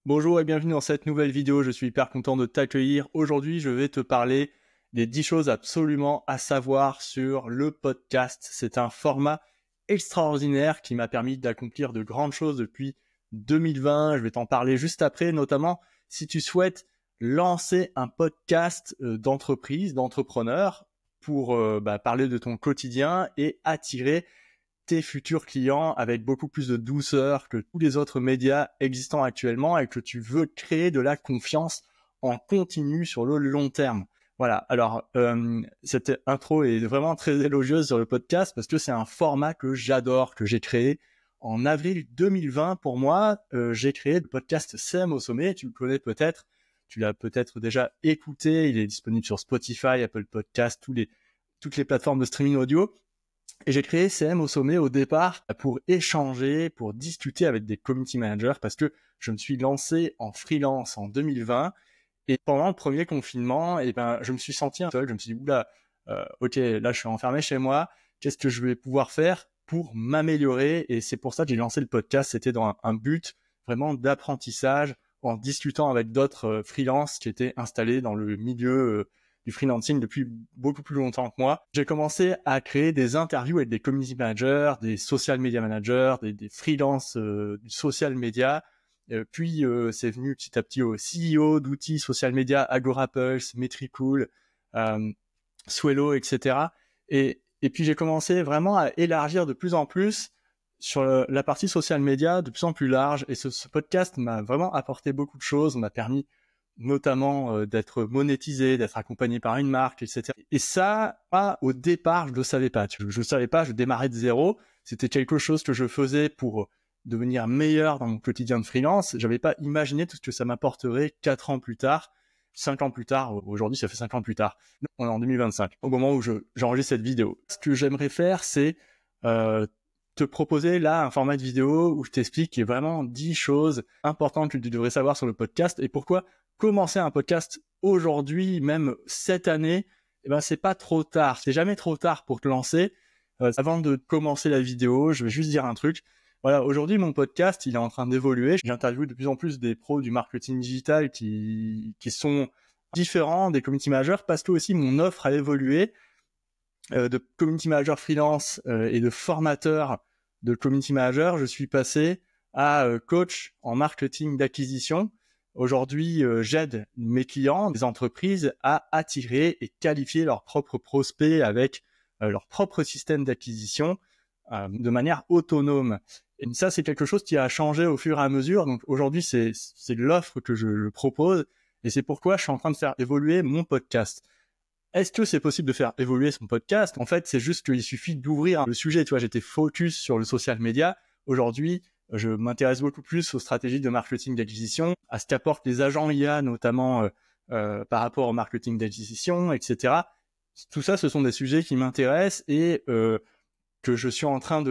Bonjour et bienvenue dans cette nouvelle vidéo, je suis hyper content de t'accueillir. Aujourd'hui, je vais te parler des 10 choses absolument à savoir sur le podcast. C'est un format extraordinaire qui m'a permis d'accomplir de grandes choses depuis 2020. Je vais t'en parler juste après, notamment si tu souhaites lancer un podcast d'entreprise, d'entrepreneur pour parler de ton quotidien et attirer tes futurs clients avec beaucoup plus de douceur que tous les autres médias existants actuellement et que tu veux créer de la confiance en continu sur le long terme. Voilà, alors cette intro est vraiment très élogieuse sur le podcast parce que c'est un format que j'adore, que j'ai créé en avril 2020. Pour moi, j'ai créé le podcast CM au sommet, tu le connais peut-être, tu l'as peut-être déjà écouté, il est disponible sur Spotify, Apple Podcast, toutes les plateformes de streaming audio. Et j'ai créé CM au sommet au départ pour échanger, pour discuter avec des community managers parce que je me suis lancé en freelance en 2020 et pendant le premier confinement, je me suis senti un seul. Je me suis dit, oula, ok, là je suis enfermé chez moi, qu'est-ce que je vais pouvoir faire pour m'améliorer? Et c'est pour ça que j'ai lancé le podcast. C'était dans un but vraiment d'apprentissage en discutant avec d'autres freelances qui étaient installés dans le milieu du freelancing depuis beaucoup plus longtemps que moi. J'ai commencé à créer des interviews avec des community managers, des social media managers, des freelances du social media. Puis c'est venu petit à petit au CEO d'outils social media, Agorapulse, Metricool, Swello, etc. Et puis j'ai commencé vraiment à élargir de plus en plus sur la partie social media, de plus en plus large. Et ce podcast m'a vraiment apporté beaucoup de choses, m'a permis notamment d'être monétisé, d'être accompagné par une marque, etc. Et ça, au départ, je le savais pas. Je savais pas, je démarrais de zéro. C'était quelque chose que je faisais pour devenir meilleur dans mon quotidien de freelance. J'avais pas imaginé tout ce que ça m'apporterait 4 ans plus tard, 5 ans plus tard. Aujourd'hui, ça fait 5 ans plus tard. On est en 2025, au moment où j'enregistre cette vidéo. Ce que j'aimerais faire, c'est te proposer là un format de vidéo où je t'explique vraiment 10 choses importantes que tu devrais savoir sur le podcast et pourquoi commencer un podcast aujourd'hui, même cette année, c'est pas trop tard. C'est jamais trop tard pour te lancer. Avant de commencer la vidéo, je vais juste dire un truc. Voilà, aujourd'hui, mon podcast, il est en train d'évoluer. J'interviewe de plus en plus des pros du marketing digital qui sont différents des community managers parce que aussi mon offre a évolué de community manager freelance et de formateur de community manager. Je suis passé à coach en marketing d'acquisition. Aujourd'hui, j'aide mes clients, des entreprises, à attirer et qualifier leurs propres prospects avec leur propre système d'acquisition de manière autonome. Et ça, c'est quelque chose qui a changé au fur et à mesure. Donc aujourd'hui, c'est l'offre que je propose et c'est pourquoi je suis en train de faire évoluer mon podcast. Est-ce que c'est possible de faire évoluer son podcast? En fait, c'est juste qu'il suffit d'ouvrir le sujet. Tu vois, j'étais focus sur le social media. Aujourd'hui, je m'intéresse beaucoup plus aux stratégies de marketing d'acquisition, à ce qu'apportent les agents IA, notamment par rapport au marketing d'acquisition, etc. Tout ça, ce sont des sujets qui m'intéressent et que je suis en train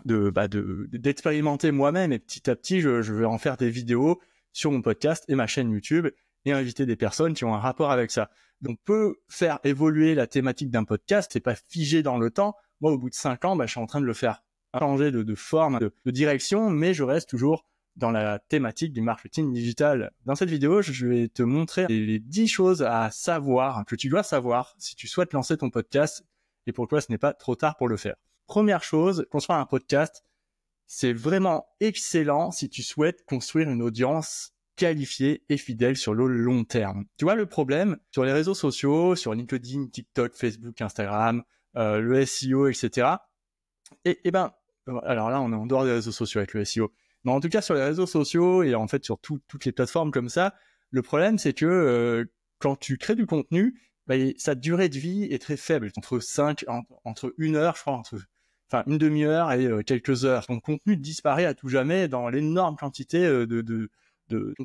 d'expérimenter moi-même. Et petit à petit, je vais en faire des vidéos sur mon podcast et ma chaîne YouTube et inviter des personnes qui ont un rapport avec ça. Donc, on peut faire évoluer la thématique d'un podcast, c'est pas figé dans le temps. Moi, au bout de 5 ans, je suis en train de le faire changer de forme, de direction, mais je reste toujours dans la thématique du marketing digital. Dans cette vidéo, je vais te montrer les 10 choses à savoir, que tu dois savoir si tu souhaites lancer ton podcast et pourquoi ce n'est pas trop tard pour le faire. Première chose, construire un podcast, c'est vraiment excellent si tu souhaites construire une audience qualifiée et fidèle sur le long terme. Tu vois le problème sur les réseaux sociaux, sur LinkedIn, TikTok, Facebook, Instagram, le SEO, etc. Alors là, on est en dehors des réseaux sociaux avec le SEO. Mais en tout cas, sur les réseaux sociaux et en fait sur toutes les plateformes comme ça, le problème c'est que quand tu crées du contenu, sa durée de vie est très faible, entre 1 heure, je crois, une demi-heure et quelques heures. Ton contenu disparaît à tout jamais dans l'énorme quantité de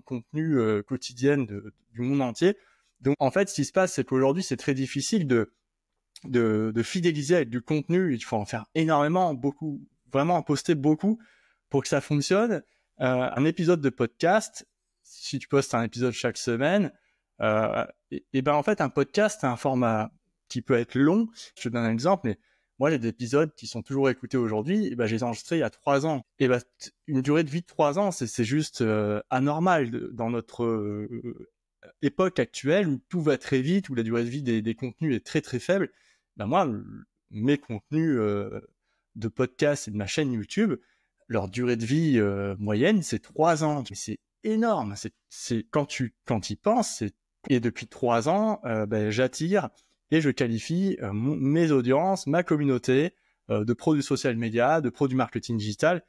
contenu quotidienne du monde entier. Donc en fait, ce qui se passe, c'est qu'aujourd'hui, c'est très difficile de fidéliser avec du contenu. Il faut en faire énormément, beaucoup, vraiment en poster beaucoup pour que ça fonctionne. Un épisode de podcast, si tu postes un épisode chaque semaine, en fait, un podcast, c'est un format qui peut être long. Je te donne un exemple, mais Moi, j'ai des épisodes qui sont toujours écoutés aujourd'hui, et ben, je les ai enregistrés il y a 3 ans. Et ben, une durée de vie de 3 ans, c'est juste anormal dans notre époque actuelle où tout va très vite, où la durée de vie des contenus est très très faible. Ben moi, mes contenus de podcast et de ma chaîne YouTube, leur durée de vie moyenne, c'est 3 ans. Mais c'est énorme. C'est quand tu y penses, et depuis 3 ans, ben, j'attire et je qualifie mes audiences, ma communauté de pros du social media, de pros du marketing digital.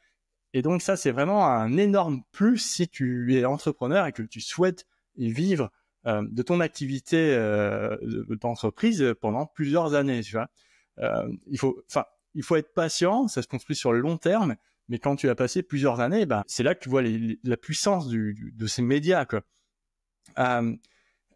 Et donc ça, c'est vraiment un énorme plus si tu es entrepreneur et que tu souhaites vivre de ton activité d'entreprise pendant plusieurs années, tu vois. Il faut être patient, ça se construit sur le long terme, mais quand tu as passé plusieurs années, ben, c'est là que tu vois la puissance de ces médias, quoi.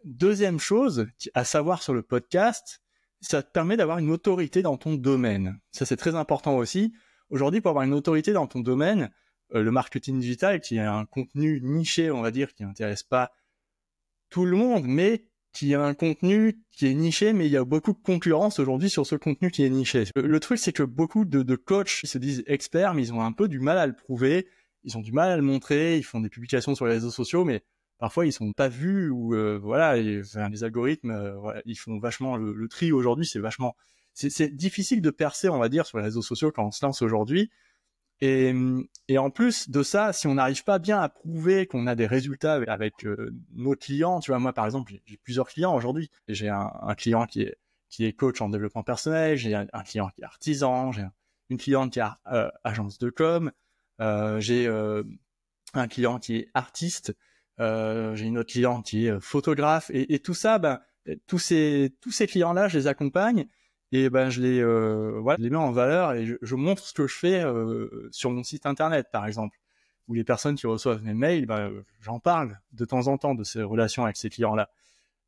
Deuxième chose à savoir sur le podcast, ça te permet d'avoir une autorité dans ton domaine. Ça, c'est très important aussi. Aujourd'hui, pour avoir une autorité dans ton domaine, le marketing digital, qui est un contenu niché, on va dire, qui n'intéresse pas tout le monde, mais qui a un contenu qui est niché, mais il y a beaucoup de concurrence aujourd'hui sur ce contenu qui est niché. Le truc, c'est que beaucoup de coachs se disent experts, mais ils ont un peu du mal à le prouver, ils ont du mal à le montrer, ils font des publications sur les réseaux sociaux, mais parfois ils sont pas vus, ou voilà, les algorithmes, voilà, ils font vachement le tri aujourd'hui, c'est difficile de percer, on va dire, sur les réseaux sociaux quand on se lance aujourd'hui. Et en plus de ça, si on n'arrive pas bien à prouver qu'on a des résultats avec nos clients, tu vois, moi par exemple, j'ai plusieurs clients aujourd'hui. J'ai un client qui est coach en développement personnel, j'ai un client qui est artisan, j'ai une cliente qui est agence de com, j'ai un client qui est artiste, j'ai une autre cliente qui est photographe, et tout ça, ben, tous ces clients-là, je les accompagne. Et ben je les mets en valeur, et je montre ce que je fais sur mon site internet, par exemple, où les personnes qui reçoivent mes mails, ben, j'en parle de temps en temps de ces relations avec ces clients-là.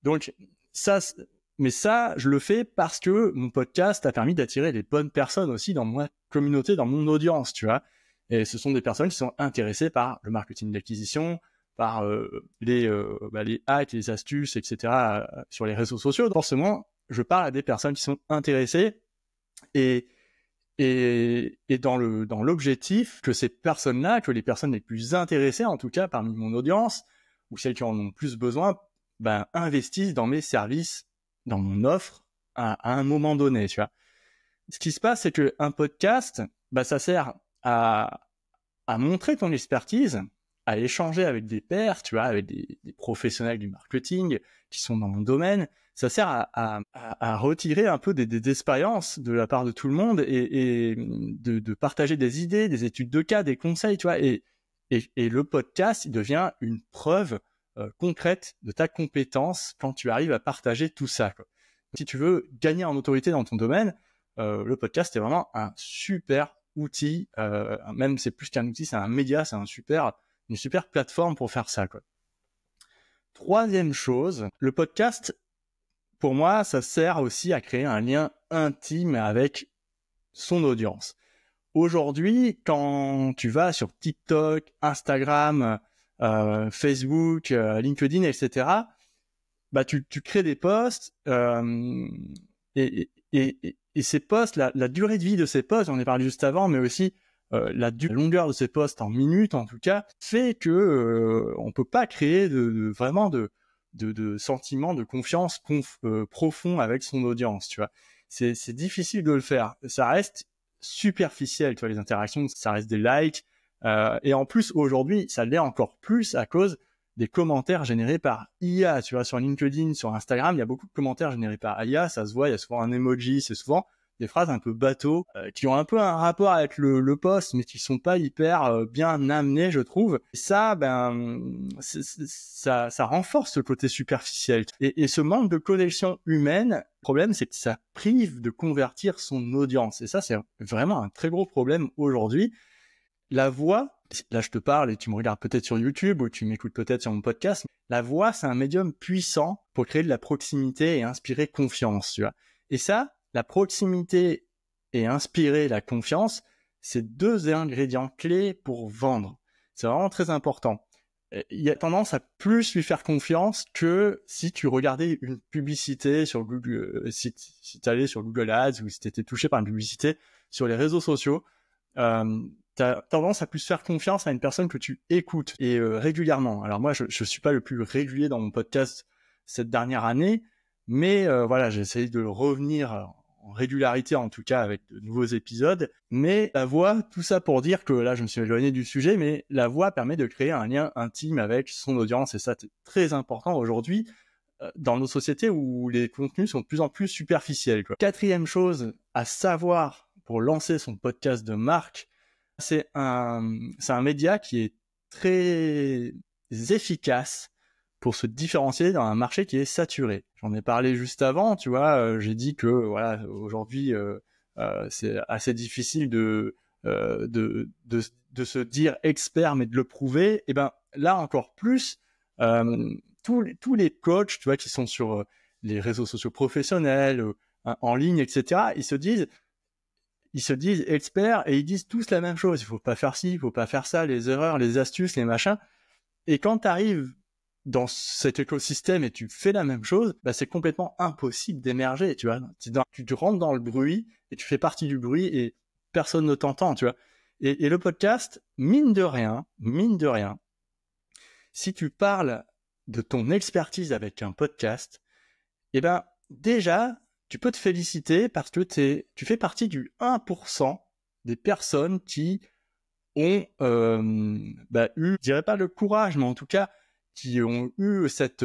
Donc ça, mais ça, je le fais parce que mon podcast a permis d'attirer les bonnes personnes aussi dans ma communauté, dans mon audience, tu vois. Et ce sont des personnes qui sont intéressées par le marketing d'acquisition, par les hacks, les astuces, etc. Sur les réseaux sociaux. Forcément, je parle à des personnes qui sont intéressées, et dans l'objectif que ces personnes-là, que les personnes les plus intéressées, en tout cas parmi mon audience, ou celles qui en ont plus besoin, ben, investissent dans mes services, dans mon offre, à un moment donné, tu vois. Ce qui se passe, c'est qu'un podcast, ben, ça sert à montrer ton expertise, à échanger avec des pairs, tu vois, avec des professionnels du marketing qui sont dans mon domaine. Ça sert à retirer un peu des expériences de la part de tout le monde, et de partager des idées, des études de cas, des conseils, tu vois. Et le podcast, il devient une preuve concrète de ta compétence quand tu arrives à partager tout ça, quoi. Si tu veux gagner en autorité dans ton domaine, le podcast est vraiment un super outil. Même c'est plus qu'un outil, c'est un média, c'est une super plateforme pour faire ça, quoi. Troisième chose, le podcast, pour moi, ça sert aussi à créer un lien intime avec son audience. Aujourd'hui, quand tu vas sur TikTok, Instagram, Facebook, LinkedIn, etc., bah tu crées des posts, et ces posts, la durée de vie de ces posts, j'en ai parlé juste avant, mais aussi la longueur de ces posts en minutes, en tout cas, fait que on peut pas créer vraiment de sentiment de confiance profond avec son audience, tu vois. C'est difficile de le faire. Ça reste superficiel, tu vois, les interactions, ça reste des likes, et en plus aujourd'hui, ça l'est encore plus à cause des commentaires générés par IA, tu vois, sur LinkedIn, sur Instagram, il y a beaucoup de commentaires générés par IA, ça se voit, il y a souvent un emoji, c'est souvent des phrases un peu bateau, qui ont un peu un rapport avec le post, mais qui sont pas hyper bien amenées, je trouve. Et ça, ben, ça renforce le côté superficiel. Et ce manque de connexion humaine, le problème, c'est que ça prive de convertir son audience. Et ça, c'est vraiment un très gros problème aujourd'hui. La voix, là je te parle et tu me regardes peut-être sur YouTube ou tu m'écoutes peut-être sur mon podcast, la voix, c'est un médium puissant pour créer de la proximité et inspirer confiance, tu vois. Et ça, la proximité et inspirer la confiance, c'est 2 ingrédients clés pour vendre. C'est vraiment très important. il y a tendance à plus lui faire confiance que si tu regardais une publicité sur Google, si tu allais sur Google Ads ou si tu étais touché par une publicité sur les réseaux sociaux. T'as tendance à plus faire confiance à une personne que tu écoutes et régulièrement. Alors moi, je suis pas le plus régulier dans mon podcast cette dernière année, mais voilà, j'ai essayé de revenir en régularité, en tout cas avec de nouveaux épisodes. Mais la voix, tout ça pour dire que là, je me suis éloigné du sujet, mais la voix permet de créer un lien intime avec son audience, et ça, c'est très important aujourd'hui dans nos sociétés où les contenus sont de plus en plus superficiels, quoi. Quatrième chose à savoir pour lancer son podcast de marque, c'est un média qui est très efficace pour se différencier dans un marché qui est saturé. J'en ai parlé juste avant, tu vois, j'ai dit que voilà, aujourd'hui c'est assez difficile de se dire expert mais de le prouver. Et ben là encore plus, tous les coachs, tu vois, qui sont sur les réseaux sociaux professionnels, en ligne, etc., ils se disent experts et ils disent tous la même chose. Il faut pas faire ci, il faut pas faire ça, les erreurs, les astuces, les machins. Et quand tu arrives dans cet écosystème et tu fais la même chose, bah c'est complètement impossible d'émerger, tu vois. Tu rentres dans le bruit et tu fais partie du bruit et personne ne t'entend, tu vois. Et le podcast, mine de rien, si tu parles de ton expertise avec un podcast, eh ben déjà, tu peux te féliciter parce que tu fais partie du 1% des personnes qui ont eu, je dirais pas le courage, mais en tout cas, qui ont eu cette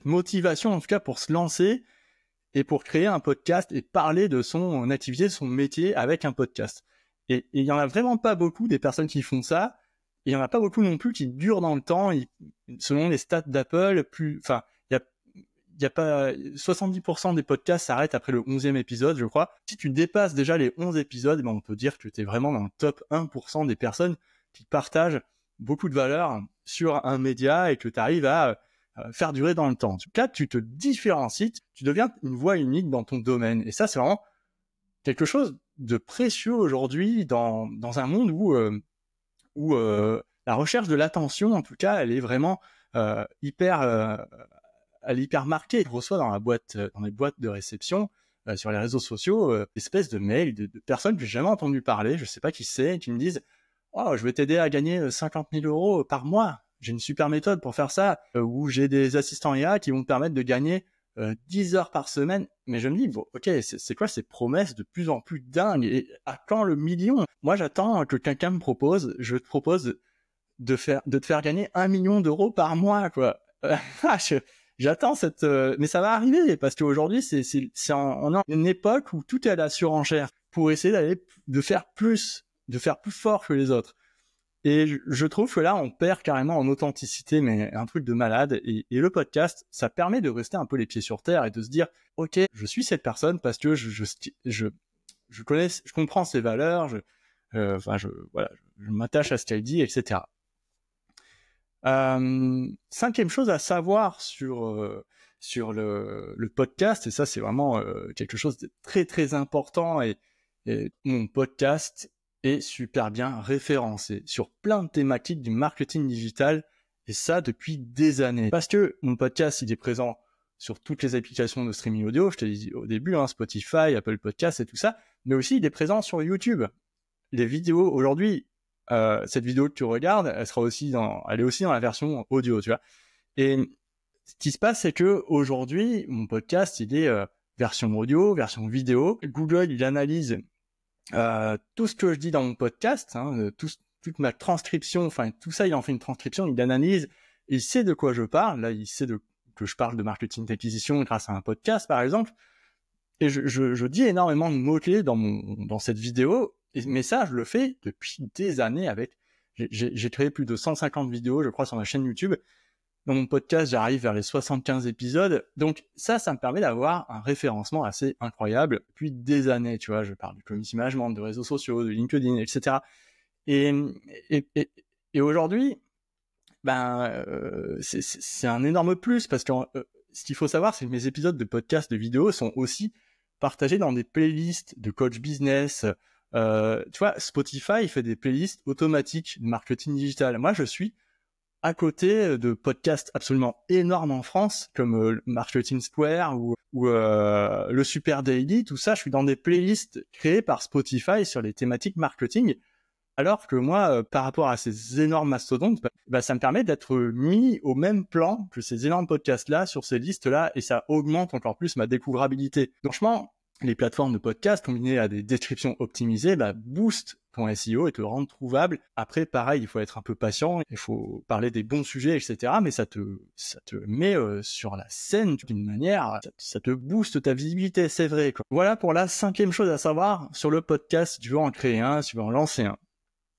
motivation, en tout cas, pour se lancer et pour créer un podcast et parler de son activité, de son métier avec un podcast. Et il y en a vraiment pas beaucoup des personnes qui font ça. Et il y en a pas beaucoup non plus qui durent dans le temps. Selon les stats d'Apple, il y a pas 70% des podcasts s'arrêtent après le 11e épisode, je crois. Si tu dépasses déjà les 11 épisodes, on peut dire que tu es vraiment dans le top 1% des personnes qui partagent beaucoup de valeur sur un média et que tu arrives à faire durer dans le temps. Là, tu te différencies, tu deviens une voix unique dans ton domaine. Et ça, c'est vraiment quelque chose de précieux aujourd'hui dans un monde où la recherche de l'attention, en tout cas, elle est vraiment hyper marquée. Je reçois dans les boîtes de réception, sur les réseaux sociaux, espèces de mails de personnes que j'ai jamais entendu parler, je sais pas qui c'est, qui me disent « Oh, je vais t'aider à gagner 50 000 € par mois. J'ai une super méthode pour faire ça. » Ou j'ai des assistants IA qui vont te permettre de gagner 10 heures par semaine. Mais je me dis, bon, ok, c'est quoi ces promesses de plus en plus dingues? Et à quand le million? Moi, j'attends que quelqu'un me propose, je te propose de te faire gagner 1 million d'euros par mois, quoi. J'attends mais ça va arriver parce qu'aujourd'hui, on est en une époque où tout est à la surenchère pour essayer de faire plus fort que les autres. Et je trouve que là, on perd carrément en authenticité, mais un truc de malade. Et le podcast, ça permet de rester un peu les pieds sur terre et de se dire, ok, je suis cette personne parce que je comprends ses valeurs, je m'attache à ce qu'elle dit, etc. Cinquième chose à savoir sur le podcast, et ça c'est vraiment quelque chose de très très important, et mon podcast est super bien référencé sur plein de thématiques du marketing digital, et ça depuis des années. Parce que mon podcast, il est présent sur toutes les applications de streaming audio, je te l'ai dit au début, Spotify, Apple Podcasts et tout ça, mais aussi il est présent sur YouTube. Les vidéos, aujourd'hui, cette vidéo que tu regardes, elle est aussi dans la version audio, tu vois. Et ce qui se passe, c'est que aujourd'hui, mon podcast, il est version audio, version vidéo. Google, il analyse tout ce que je dis dans mon podcast, toute ma transcription, enfin tout ça, il en fait une transcription, il analyse, il sait de quoi je parle. Là, il sait que je parle de marketing d'acquisition grâce à un podcast, par exemple. Et je dis énormément de mots-clés dans cette vidéo, mais ça, je le fais depuis des années j'ai créé plus de 150 vidéos, je crois, sur ma chaîne YouTube. Dans mon podcast, j'arrive vers les 75 épisodes. Donc ça me permet d'avoir un référencement assez incroyable depuis des années, tu vois. Je parle du community management, de réseaux sociaux, de LinkedIn, etc. Et aujourd'hui, c'est un énorme plus parce que ce qu'il faut savoir, c'est que mes épisodes de podcast, de vidéos sont aussi partagés dans des playlists de coach business, Tu vois, Spotify fait des playlists automatiques de marketing digital. Moi, je suis à côté de podcasts absolument énormes en France, comme Marketing Square ou le Super Daily, tout ça. Je suis dans des playlists créées par Spotify sur les thématiques marketing. Alors que moi, par rapport à ces énormes mastodontes, ça me permet d'être mis au même plan que ces énormes podcasts-là, sur ces listes-là, et ça augmente encore plus ma découvrabilité. Donc, franchement, les plateformes de podcast combinées à des descriptions optimisées boostent ton SEO et te rendent trouvable. Après, pareil, il faut être un peu patient, il faut parler des bons sujets, etc. Mais ça te met sur la scène d'une manière, ça te booste ta visibilité, c'est vrai, quoi. Voilà pour la 5e chose à savoir sur le podcast, si tu veux en créer un, si tu veux en lancer un.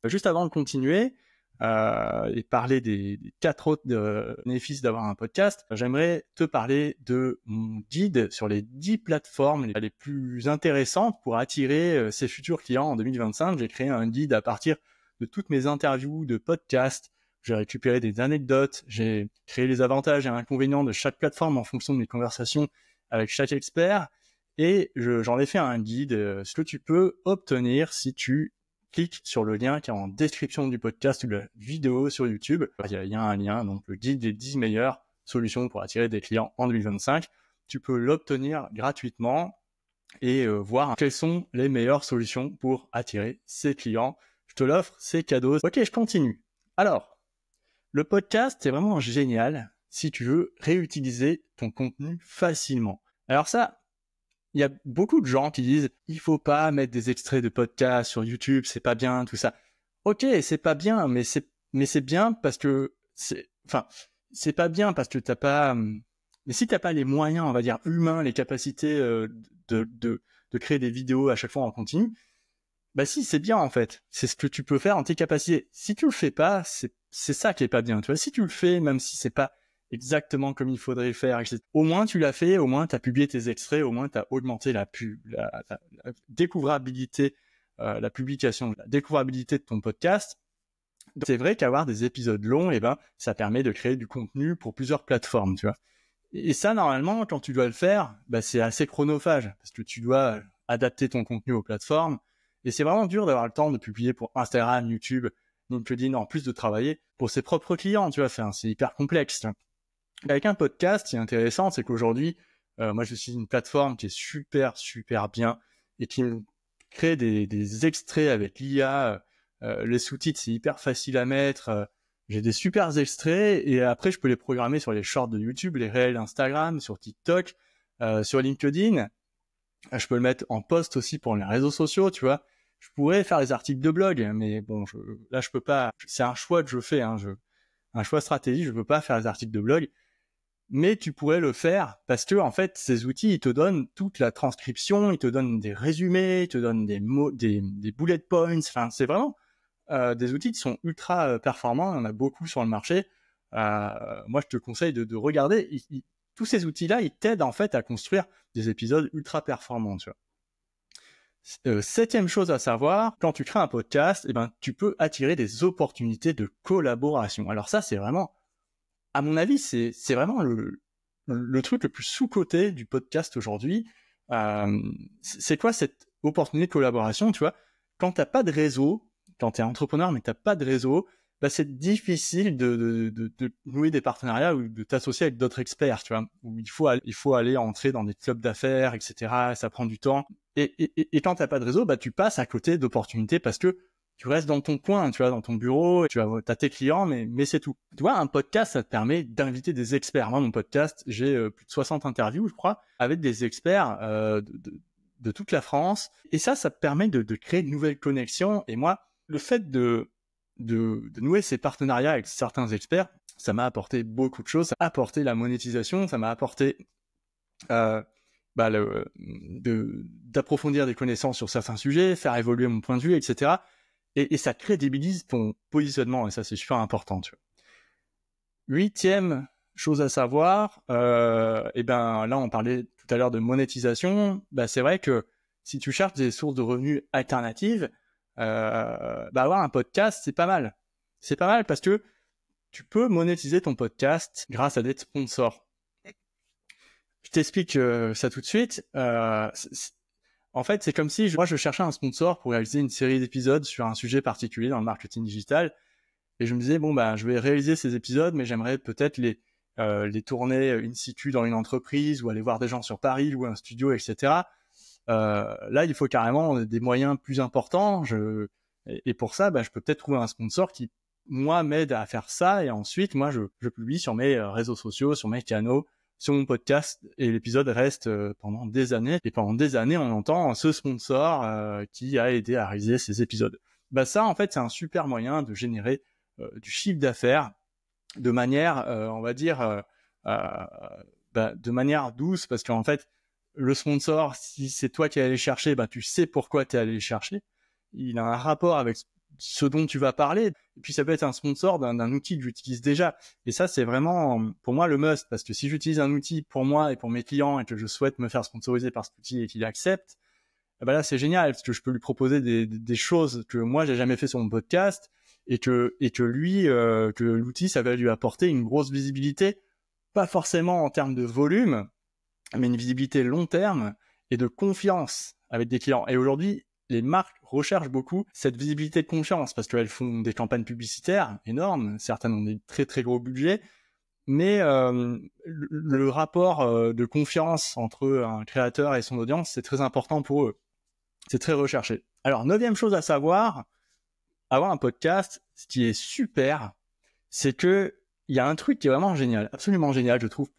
Juste avant de continuer et parler des 4 autres bénéfices d'avoir un podcast, j'aimerais te parler de mon guide sur les 10 plateformes les plus intéressantes pour attirer ses futurs clients en 2025. J'ai créé un guide à partir de toutes mes interviews de podcasts. J'ai récupéré des anecdotes, j'ai créé les avantages et inconvénients de chaque plateforme en fonction de mes conversations avec chaque expert. Et j'en ai fait un guide, ce que tu peux obtenir si tu clique sur le lien qui est en description du podcast ou de la vidéo sur YouTube. Il y a un lien, donc le guide des 10 meilleures solutions pour attirer des clients en 2025. Tu peux l'obtenir gratuitement et voir quelles sont les meilleures solutions pour attirer ces clients. Je te l'offre, c'est cadeau. Ok, je continue. Alors, le podcast, c'est vraiment génial si tu veux réutiliser ton contenu facilement. Alors ça, il y a beaucoup de gens qui disent il faut pas mettre des extraits de podcasts sur YouTube, c'est pas bien, tout ça. Ok, c'est pas bien, mais c'est bien parce que c'est pas bien parce que t'as pas. Mais si t'as pas les moyens, on va dire humains, les capacités de créer des vidéos à chaque fois en continu, si c'est bien en fait. C'est ce que tu peux faire en tes capacités. Si tu le fais pas, c'est ça qui est pas bien. Tu vois, si tu le fais, même si c'est pas exactement comme il faudrait le faire, etc. Au moins tu l'as fait, au moins tu as publié tes extraits, au moins tu as augmenté la découvrabilité, la publication, la découvrabilité de ton podcast. Donc, c'est vrai qu'avoir des épisodes longs, ça permet de créer du contenu pour plusieurs plateformes, tu vois. Et ça, normalement, quand tu dois le faire, c'est assez chronophage, parce que tu dois adapter ton contenu aux plateformes, et c'est vraiment dur d'avoir le temps de publier pour Instagram, YouTube, LinkedIn, en plus de travailler pour ses propres clients, tu vois. C'est hyper complexe. Avec un podcast, ce qui est intéressant, c'est qu'aujourd'hui, moi je suis une plateforme qui est super, super bien et qui me crée des extraits avec l'IA. Les sous-titres, c'est hyper facile à mettre. J'ai des super extraits et après, je peux les programmer sur les shorts de YouTube, les réels Instagram, sur TikTok, sur LinkedIn. Je peux le mettre en post aussi pour les réseaux sociaux, tu vois. Je pourrais faire les articles de blog, mais bon, là, je peux pas. C'est un choix que je fais, un choix stratégique. Je peux pas faire les articles de blog. Mais tu pourrais le faire parce que, en fait, ces outils, ils te donnent toute la transcription, ils te donnent des résumés, ils te donnent des mots, des bullet points. Enfin, c'est vraiment des outils qui sont ultra performants. Il y en a beaucoup sur le marché. Moi, je te conseille de regarder. Tous ces outils-là, ils t'aident en fait à construire des épisodes ultra performants, tu vois. 7e chose à savoir, quand tu crées un podcast, tu peux attirer des opportunités de collaboration. Alors ça, c'est vraiment, à mon avis, c'est vraiment le truc le plus sous-coté du podcast aujourd'hui. C'est quoi cette opportunité de collaboration, tu vois? Quand t'as pas de réseau, quand t'es entrepreneur mais t'as pas de réseau, c'est difficile de nouer des partenariats ou de t'associer avec d'autres experts, tu vois, où il faut aller entrer dans des clubs d'affaires, etc. Ça prend du temps. Et quand t'as pas de réseau, tu passes à côté d'opportunités parce que tu restes dans ton coin, tu vois, dans ton bureau, t'as tes clients, mais c'est tout. Tu vois, un podcast, ça te permet d'inviter des experts. Moi, mon podcast, j'ai plus de 60 interviews, je crois, avec des experts de toute la France. Et ça te permet de créer de nouvelles connexions. Et moi, le fait de nouer ces partenariats avec certains experts, ça m'a apporté beaucoup de choses. Ça m'a apporté la monétisation, ça m'a apporté d'approfondir des connaissances sur certains sujets, faire évoluer mon point de vue, etc. Et ça crédibilise ton positionnement, et ça c'est super important, tu vois. 8e chose à savoir, là on parlait tout à l'heure de monétisation, c'est vrai que si tu cherches des sources de revenus alternatives, avoir un podcast, c'est pas mal. C'est pas mal parce que tu peux monétiser ton podcast grâce à des sponsors. Je t'explique ça tout de suite. En fait, c'est comme si moi je cherchais un sponsor pour réaliser une série d'épisodes sur un sujet particulier dans le marketing digital. Et je me disais, bon, je vais réaliser ces épisodes, mais j'aimerais peut-être les tourner in situ dans une entreprise ou aller voir des gens sur Paris ou un studio, etc. Là, il faut carrément des moyens plus importants. Et pour ça, je peux peut-être trouver un sponsor qui, moi, m'aide à faire ça. Et ensuite, moi, je publie sur mes réseaux sociaux, sur mes canaux, sur mon podcast. Et l'épisode reste pendant des années. Et pendant des années, on entend ce sponsor qui a aidé à réaliser ces épisodes. Ça, en fait, c'est un super moyen de générer du chiffre d'affaires de manière, on va dire, de manière douce, parce qu'en fait, le sponsor, si c'est toi qui es allé chercher, tu sais pourquoi tu es allé le chercher. Il a un rapport avec ce dont tu vas parler. Et puis, ça peut être un sponsor d'un outil que j'utilise déjà. Et ça, c'est vraiment, pour moi, le must. Parce que si j'utilise un outil pour moi et pour mes clients et que je souhaite me faire sponsoriser par cet outil et qu'il accepte, là, c'est génial parce que je peux lui proposer des choses que moi, j'ai jamais fait sur mon podcast et que lui, que l'outil, ça va lui apporter une grosse visibilité, pas forcément en termes de volume, mais une visibilité long terme et de confiance avec des clients. Et aujourd'hui, les marques recherchent beaucoup cette visibilité de confiance parce qu'elles font des campagnes publicitaires énormes, certaines ont des très très gros budgets, mais le rapport de confiance entre un créateur et son audience, c'est très important pour eux. C'est très recherché. Alors, 9e chose à savoir, avoir un podcast, ce qui est super, c'est que il y a un truc qui est vraiment génial, absolument génial, je trouve,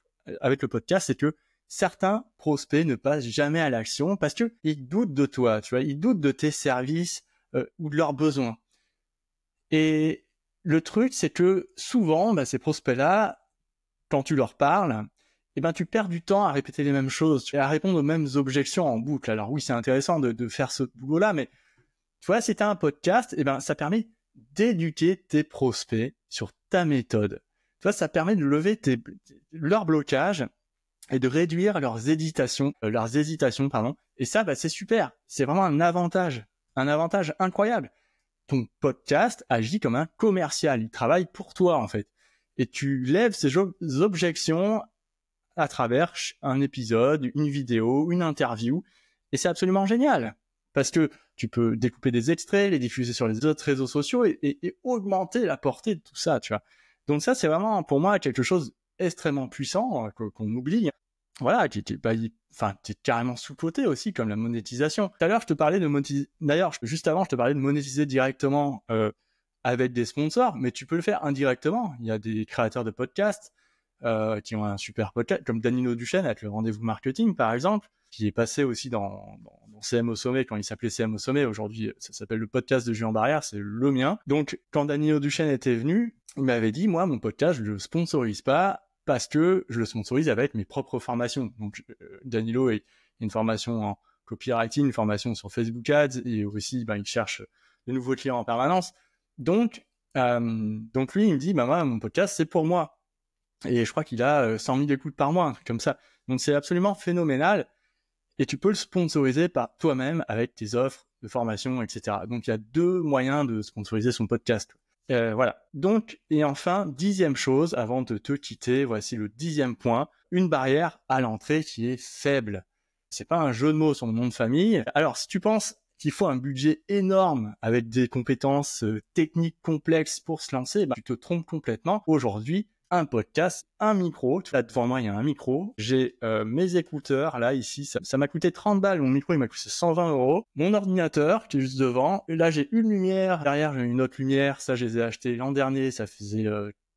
avec le podcast, c'est que certains prospects ne passent jamais à l'action parce que ils doutent de toi, tu vois, ils doutent de tes services ou de leurs besoins. Et le truc, c'est que souvent, ces prospects-là, quand tu leur parles, tu perds du temps à répéter les mêmes choses et à répondre aux mêmes objections en boucle. Alors oui, c'est intéressant de faire ce boulot-là, mais tu vois, si tu as un podcast, ça permet d'éduquer tes prospects sur ta méthode. Tu vois, ça permet de lever leurs blocages et de réduire leurs hésitations, Et ça, c'est super. C'est vraiment un avantage incroyable. Ton podcast agit comme un commercial. Il travaille pour toi, en fait. Et tu lèves ces objections à travers un épisode, une vidéo, une interview. Et c'est absolument génial. Parce que tu peux découper des extraits, les diffuser sur les autres réseaux sociaux et augmenter la portée de tout ça, tu vois. Donc ça, c'est vraiment, pour moi, quelque chose d'extrêmement puissant qu'on oublie. Voilà, qui est carrément sous-coté aussi, comme la monétisation. Tout à l'heure, je te parlais juste avant, je te parlais de monétiser directement avec des sponsors, mais tu peux le faire indirectement. Il y a des créateurs de podcasts qui ont un super podcast, comme Danilo Duchesne avec le rendez-vous marketing, par exemple, qui est passé aussi dans CM au sommet quand il s'appelait CM au sommet. Aujourd'hui, ça s'appelle le podcast de Julien Barrière, c'est le mien. Donc, quand Danilo Duchesne était venu, il m'avait dit, moi, mon podcast, je le sponsorise pas parce que je le sponsorise avec mes propres formations. Donc, Danilo a une formation en copywriting, une formation sur Facebook Ads, et aussi, il cherche de nouveaux clients en permanence. Donc lui, il me dit, moi, mon podcast, c'est pour moi. Et je crois qu'il a 100 000 écoutes par mois, un truc comme ça. Donc c'est absolument phénoménal. Et tu peux le sponsoriser par toi-même avec tes offres de formation, etc. Donc il y a 2 moyens de sponsoriser son podcast. Voilà. Donc, et enfin, 10e chose, avant de te quitter, voici le 10e point, une barrière à l'entrée qui est faible. C'est pas un jeu de mots sur mon nom de famille. Alors, si tu penses qu'il faut un budget énorme avec des compétences techniques complexes pour se lancer, tu te trompes complètement. Aujourd'hui, un podcast, un micro. Là, devant moi, il y a un micro. J'ai mes écouteurs, là, ici. Ça m'a coûté 30 balles. Mon micro, il m'a coûté 120 €. Mon ordinateur, qui est juste devant. Et là, j'ai une lumière. Derrière, j'ai une autre lumière. Ça, je les ai achetés l'an dernier. Ça faisait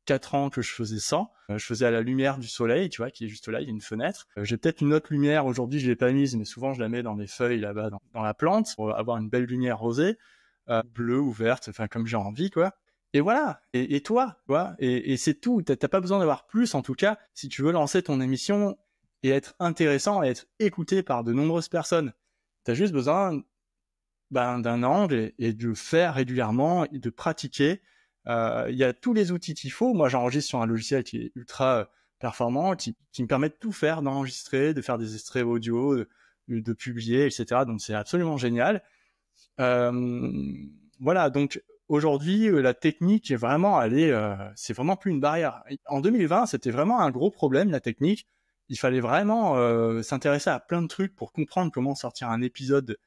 4 ans que je faisais ça. Je faisais à la lumière du soleil, tu vois, qui est juste là. Il y a une fenêtre. J'ai peut-être une autre lumière. Aujourd'hui, je l'ai pas mise, mais souvent, je la mets dans des feuilles là-bas, dans la plante, pour avoir une belle lumière rosée, bleue ou verte, enfin, comme j'ai envie, quoi. Et voilà, et toi, tu vois, et c'est tout. T'as pas besoin d'avoir plus, en tout cas, si tu veux lancer ton émission et être intéressant et être écouté par de nombreuses personnes. T'as juste besoin d'un angle et de faire régulièrement et de pratiquer. Il y a tous les outils qu'il faut. Moi, j'enregistre sur un logiciel qui est ultra performant, qui me permet de tout faire, d'enregistrer, de faire des extraits audio, de publier, etc. Donc, c'est absolument génial. Voilà, donc aujourd'hui, la technique est vraiment c'est vraiment plus une barrière. En 2020, c'était vraiment un gros problème, la technique. il fallait vraiment s'intéresser à plein de trucs pour comprendre comment sortir un épisode,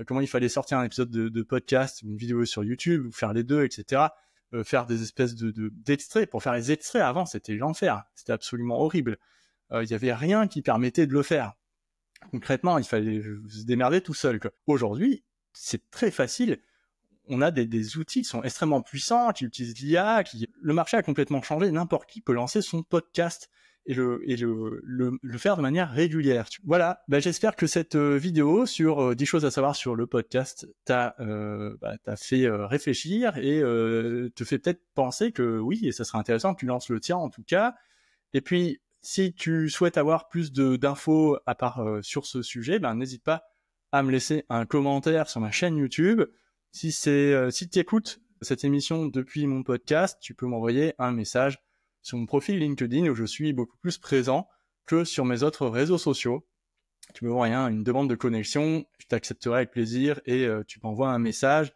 comment il fallait sortir un épisode de podcast, une vidéo sur YouTube, ou faire les deux, etc. Faire des espèces d'extraits. Pour faire les extraits avant, c'était l'enfer. C'était absolument horrible. Il y avait rien qui permettait de le faire. Concrètement, il fallait se démerder tout seul, quoi. Aujourd'hui, c'est très facile. On a des outils qui sont extrêmement puissants, qui utilisent l'IA, le marché a complètement changé. N'importe qui peut lancer son podcast et le faire de manière régulière. Voilà, j'espère que cette vidéo sur 10 choses à savoir sur le podcast t'a fait réfléchir et te fait peut-être penser que oui, et ça serait intéressant que tu lances le tien en tout cas. Et puis, si tu souhaites avoir plus d'infos à part sur ce sujet, n'hésite pas à me laisser un commentaire sur ma chaîne YouTube. Si tu écoutes cette émission depuis mon podcast, tu peux m'envoyer un message sur mon profil LinkedIn où je suis beaucoup plus présent que sur mes autres réseaux sociaux. Tu me m'envoies une demande de connexion, je t'accepterai avec plaisir et tu m'envoies un message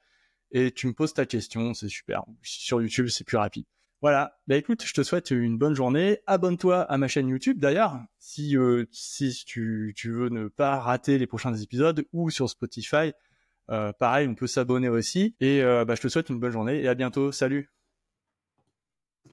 et tu me poses ta question, c'est super. Sur YouTube, c'est plus rapide. Voilà, écoute, je te souhaite une bonne journée. Abonne-toi à ma chaîne YouTube d'ailleurs, si tu veux ne pas rater les prochains épisodes, ou sur Spotify. Pareil, on peut s'abonner aussi. Et je te souhaite une bonne journée et à bientôt. Salut!